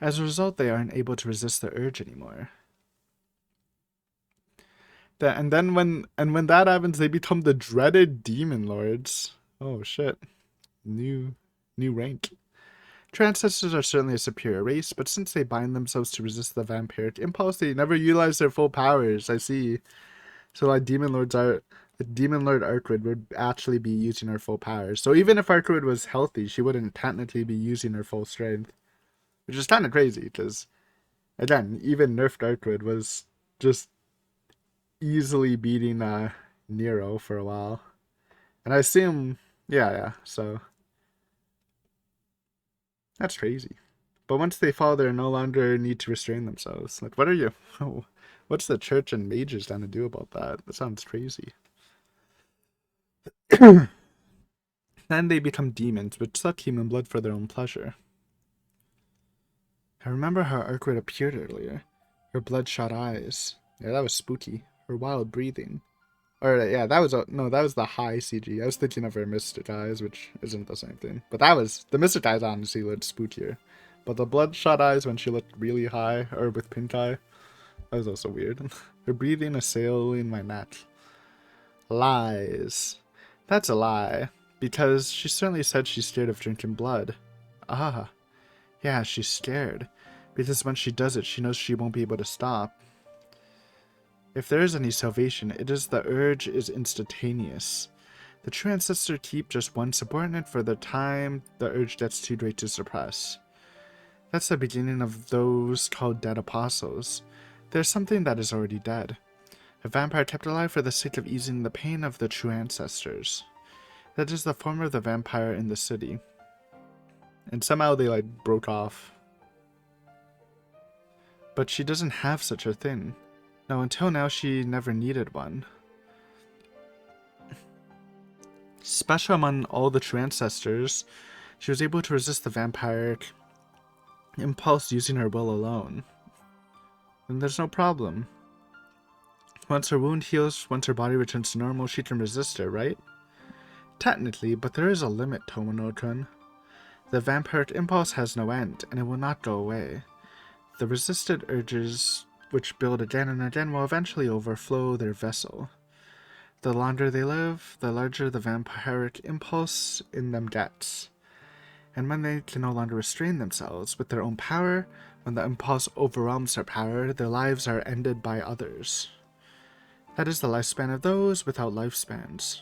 As a result, they aren't able to resist the urge anymore. And when that happens, they become the dreaded demon lords. Oh shit. New rank. True ancestors are certainly a superior race, but since they bind themselves to resist the vampiric impulse, they never utilize their full powers. I see. So like Demon Lord Arkwood would actually be using her full powers. So even if Arkwood was healthy, she wouldn't technically be using her full strength. Which is kind of crazy, because again, even nerfed Arkwood was just easily beating Nero for a while. And I assume yeah, so that's crazy. But once they fall, they no longer need to restrain themselves. Like, what's the church and mages going to do about that? That sounds crazy. Then they become demons, which suck human blood for their own pleasure. I remember how Arkwood appeared earlier. Her bloodshot eyes. Yeah, that was spooky. Her wild breathing. Or, yeah, that was the high CG. I was thinking of her Mystic Eyes, which isn't the same thing. But the Mystic Eyes honestly looked spookier. But the bloodshot eyes when she looked really high, or with pink eye, that was also weird. Her breathing assailing my neck. Lies. That's a lie. Because she certainly said she's scared of drinking blood. Ah. Yeah, she's scared. Because when she does it, she knows she won't be able to stop. If there is any salvation, it is the urge is instantaneous. The true ancestors keep just one subordinate for the time the urge gets too great to suppress. That's the beginning of those called dead apostles. There's something that is already dead. A vampire kept alive for the sake of easing the pain of the true ancestors. That is the form of the vampire in the city. And somehow they broke off. But she doesn't have such a thing. No, until now she never needed one. Special among all the true ancestors, she was able to resist the vampiric impulse using her will alone. And there's no problem. Once her wound heals, once her body returns to normal, she can resist it, right? Technically, but there is a limit, Tomono-kun. The vampiric impulse has no end, and it will not go away. The resisted urges which build again and again will eventually overflow their vessel. The longer they live, the larger the vampiric impulse in them gets. And when they can no longer restrain themselves with their own power, when the impulse overwhelms their power, their lives are ended by others. That is the lifespan of those without lifespans.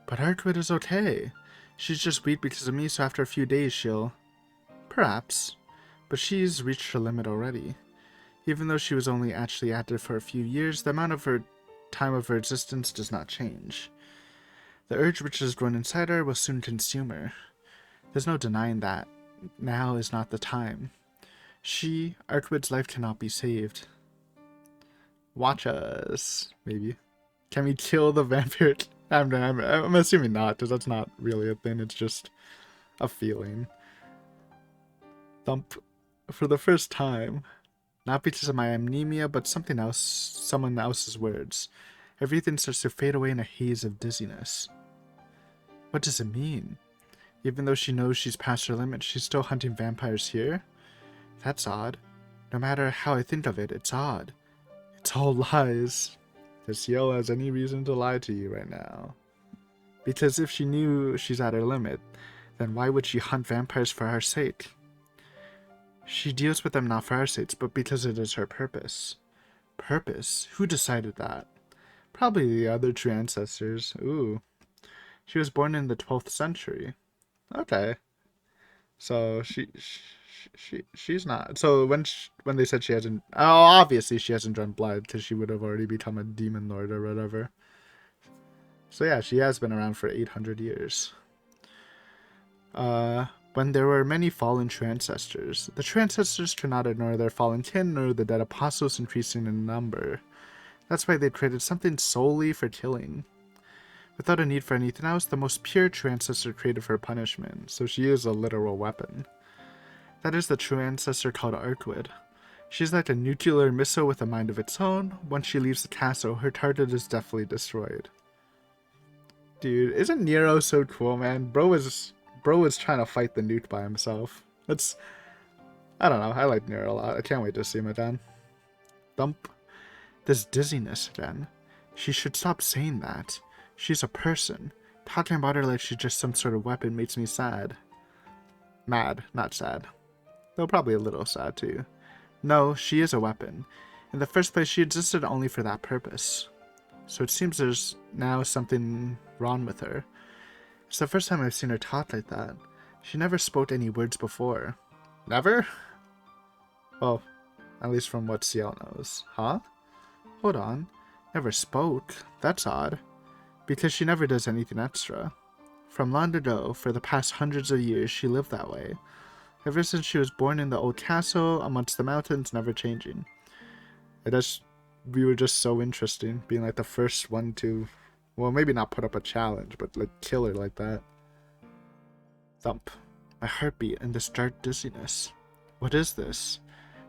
But Artwood is okay. She's just weak because of me, so after a few days she'll... Perhaps. But she's reached her limit already. Even though she was only actually active for a few years, the amount of her time of her existence does not change. The urge which has grown inside her will soon consume her. There's no denying that. Now is not the time. Artwood's life cannot be saved. Watch us, maybe. Can we kill the vampire? I'm assuming not, because that's not really a thing, it's just a feeling. Thump. For the first time. Not because of my anemia, but something else, someone else's words. Everything starts to fade away in a haze of dizziness. What does it mean? Even though she knows she's past her limit, she's still hunting vampires here? That's odd. No matter how I think of it, it's odd. It's all lies. Does Ciel has any reason to lie to you right now? Because if she knew she's at her limit, then why would she hunt vampires for our sake? She deals with them not for our sakes, but because it is her purpose. Purpose? Who decided that? Probably the other true ancestors. Ooh. She was born in the 12th century. Okay. So she's not. So when they said she hasn't, oh, obviously she hasn't drawn blood because she would have already become a demon lord or whatever. So yeah, she has been around for 800 years. When there were many fallen true ancestors, the true ancestors could not ignore their fallen kin nor the dead apostles increasing in number. That's why they created something solely for killing. Without a need for anything else, the most pure true ancestor created for punishment, so she is a literal weapon. That is the true ancestor called Artwood. She's like a nuclear missile with a mind of its own. Once she leaves the castle, her target is definitely destroyed. Dude, isn't Nero so cool, man? Bro was trying to fight the newt by himself. I don't know, I like Nero a lot. I can't wait to see him again. Thump. This dizziness again. She should stop saying that. She's a person. Talking about her like she's just some sort of weapon makes me sad. Mad, not sad. Though probably a little sad too. No, she is a weapon. In the first place, she existed only for that purpose. So it seems there's now something wrong with her. It's the first time I've seen her talk like that. She never spoke any words before. Never? Well, at least from what Ciel knows. Huh? Hold on. Never spoke? That's odd. Because she never does anything extra. From long ago, for the past hundreds of years, she lived that way. Ever since she was born in the old castle, amongst the mountains, never changing. We were just so interesting, being like the first one to, well, maybe not put up a challenge, but like kill her like that. Thump. My heartbeat and this dark dizziness. What is this?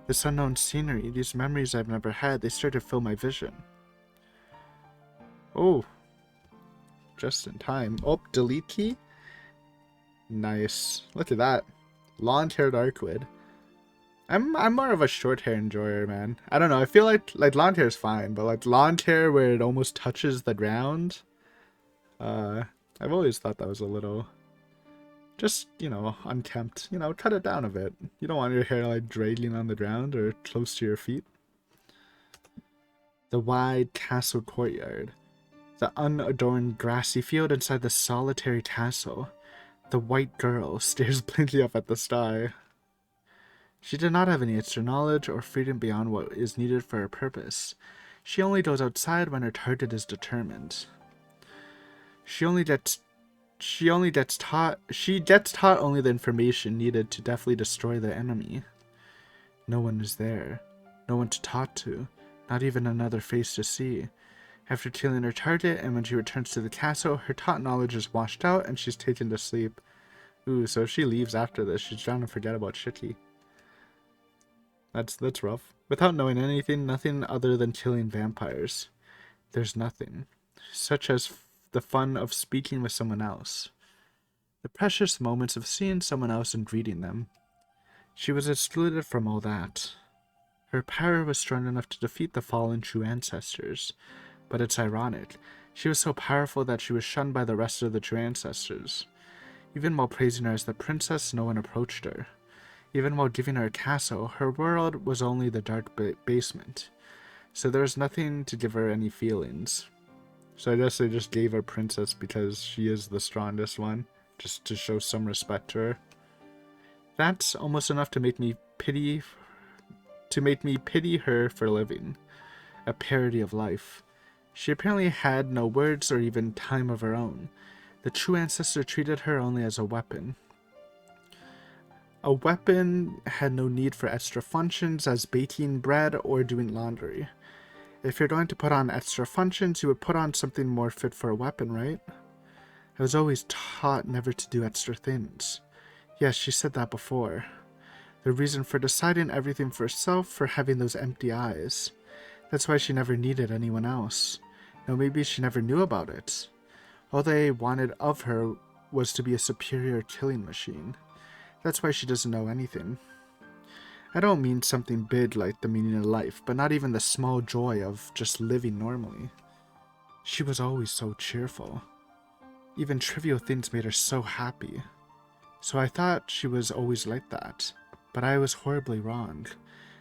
This unknown scenery, these memories I've never had, they start to fill my vision. Oh. Just in time. Oh, delete key? Nice. Look at that. Long-haired Artwood. I'm more of a short hair enjoyer, man. I don't know, I feel like long hair is fine, but like long hair where it almost touches the ground, I've always thought that was a little, just, you know, unkempt. You know, cut it down a bit. You don't want your hair like dragging on the ground or close to your feet. The wide castle courtyard. The unadorned grassy field inside the solitary castle. The white girl stares blankly up at the sky. She did not have any extra knowledge or freedom beyond what is needed for her purpose. She only goes outside when her target is determined. She gets taught only the information needed to deftly destroy the enemy. No one is there. No one to talk to. Not even another face to see. After killing her target, and when she returns to the castle, her taught knowledge is washed out and she's taken to sleep. Ooh, so if she leaves after this, she's trying to forget about Shiki. That's rough. Without knowing anything, nothing other than killing vampires. There's nothing. Such as the fun of speaking with someone else. The precious moments of seeing someone else and greeting them. She was excluded from all that. Her power was strong enough to defeat the fallen true ancestors. But it's ironic. She was so powerful that she was shunned by the rest of the true ancestors. Even while praising her as the princess, no one approached her. Even while giving her a castle, her world was only the dark basement. So there was nothing to give her any feelings. So I guess they just gave her princess because she is the strongest one, just to show some respect to her. That's almost enough to make me pity her for living. A parody of life. She apparently had no words or even time of her own. The true ancestor treated her only as a weapon. A weapon had no need for extra functions as baking bread or doing laundry. If you're going to put on extra functions, you would put on something more fit for a weapon, right? I was always taught never to do extra things. Yes, she said that before. The reason for deciding everything for herself, for having those empty eyes. That's why she never needed anyone else. No, maybe she never knew about it. All they wanted of her was to be a superior killing machine. That's why she doesn't know anything. I don't mean something big like the meaning of life, but not even the small joy of just living normally. She was always so cheerful. Even trivial things made her so happy. So I thought she was always like that. But I was horribly wrong.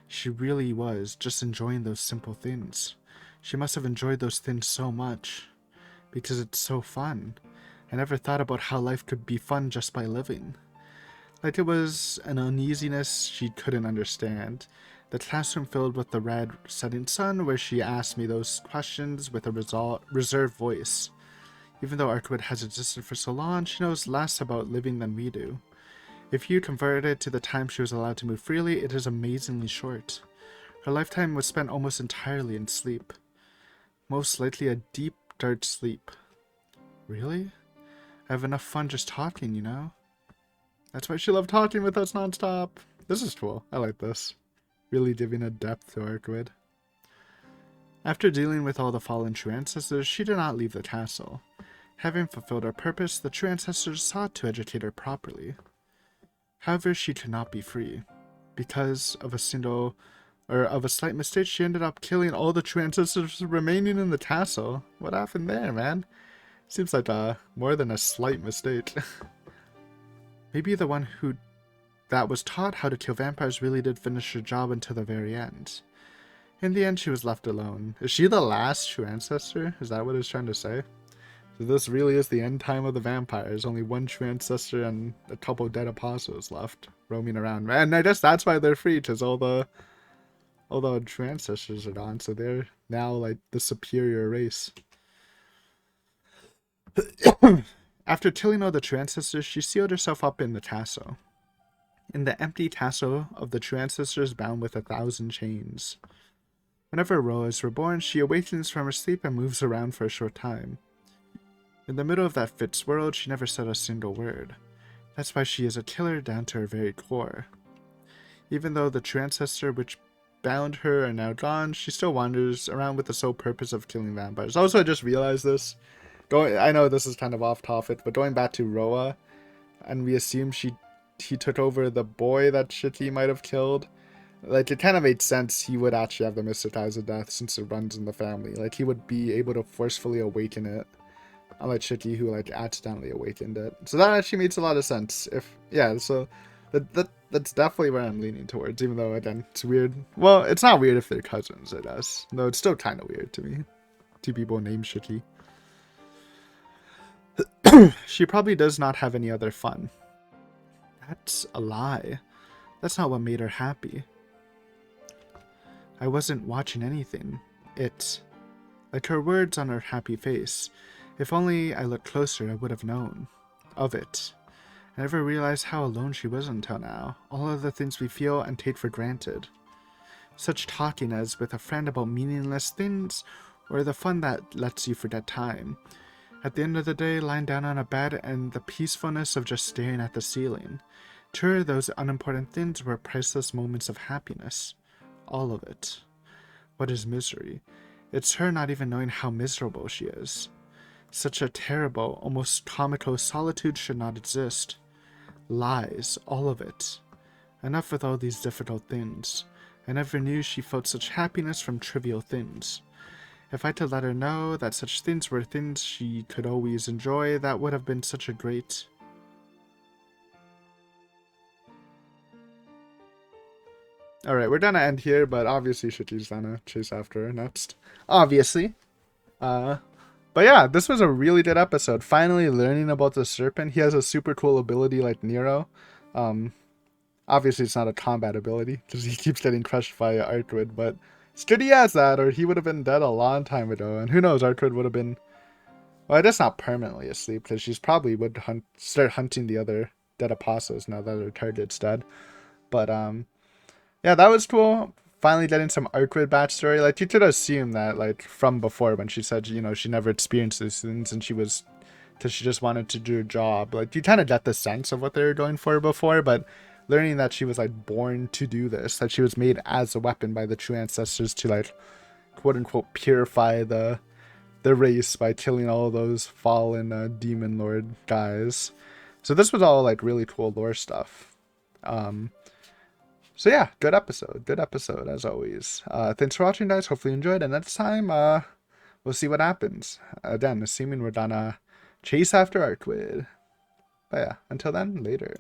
She really was just enjoying those simple things. She must have enjoyed those things so much. Because it's so fun. I never thought about how life could be fun just by living. Like it was an uneasiness she couldn't understand. The classroom filled with the red setting sun where she asked me those questions with a reserved voice. Even though Arkwood has existed for so long, she knows less about living than we do. If you convert it to the time she was allowed to move freely, it is amazingly short. Her lifetime was spent almost entirely in sleep. Most likely a deep, dark sleep. Really? I have enough fun just talking, you know? That's why she loved talking with us nonstop. This is cool. I like this. Really giving a depth to Arkwood. After dealing with all the fallen true ancestors, she did not leave the castle. Having fulfilled her purpose, the true ancestors sought to educate her properly. However, she could not be free. Because of a slight mistake, she ended up killing all the true ancestors remaining in the castle. What happened there, man? Seems like more than a slight mistake. Maybe the one that was taught how to kill vampires really did finish her job until the very end. In the end, she was left alone. Is she the last true ancestor? Is that what it's trying to say? So this really is the end time of the vampires. Only one true ancestor and a couple dead apostles left roaming around. And I guess that's why they're free, because all the true ancestors are gone. So they're now like the superior race. After killing all the true ancestors, she sealed herself up in the castle. In the empty castle of the true ancestors bound with 1,000 chains. Whenever Roa is reborn, she awakens from her sleep and moves around for a short time. In the middle of that Fitz world, she never said a single word. That's why she is a killer down to her very core. Even though the true ancestor which bound her are now gone, she still wanders around with the sole purpose of killing vampires. Also, I just realized this. I know this is kind of off topic, but going back to Roa, and we assume he took over the boy that Shiki might have killed. Like, it kind of made sense he would actually have the mystic eyes of death since it runs in the family. Like, he would be able to forcefully awaken it. Unlike Shiki, who, like, accidentally awakened it. So that actually makes a lot of sense. So that's definitely where I'm leaning towards, even though, again, it's weird. Well, it's not weird if they're cousins, I guess. Though it's still kind of weird to me. Two people named Shiki. She probably does not have any other fun. That's a lie. That's not what made her happy. I wasn't watching anything. Like her words on her happy face. If only I looked closer, I would have known of it. I never realized how alone she was until now. All of the things we feel and take for granted. Such talking as with a friend about meaningless things, or the fun that lets you forget time. At the end of the day, lying down on a bed and the peacefulness of just staring at the ceiling. To her, those unimportant things were priceless moments of happiness. All of it. What is misery? It's her not even knowing how miserable she is. Such a terrible, almost comical solitude should not exist. Lies, all of it. Enough with all these difficult things. I never knew she felt such happiness from trivial things. If I had let her know that such things were things she could always enjoy, that would have been such a great... Alright, we're gonna end here, but obviously Shichi's gonna chase after her next. Obviously. But yeah, this was a really good episode. Finally learning about the Serpent. He has a super cool ability like Nero. Obviously it's not a combat ability, because he keeps getting crushed by Artwood, but it's good he has that, or he would have been dead a long time ago. And who knows, Artwood would have been... Well, I guess not permanently asleep, because she's probably would start hunting the other dead apostles now that her target's dead. But, yeah, that was cool. Finally getting some Artwood backstory. Like, you could assume that, like, from before when she said, you know, she never experienced these things and she was... because she just wanted to do a job. Like, you kind of get the sense of what they were going for before, but learning that she was, like, born to do this, that she was made as a weapon by the true ancestors to, like, quote-unquote purify the race by killing all those fallen demon lord guys. So this was all, like, really cool lore stuff. So yeah, good episode as always. Thanks for watching, guys. Hopefully you enjoyed, and next time we'll see what happens. Again, assuming we're gonna chase after Artwood. But yeah, until then, later.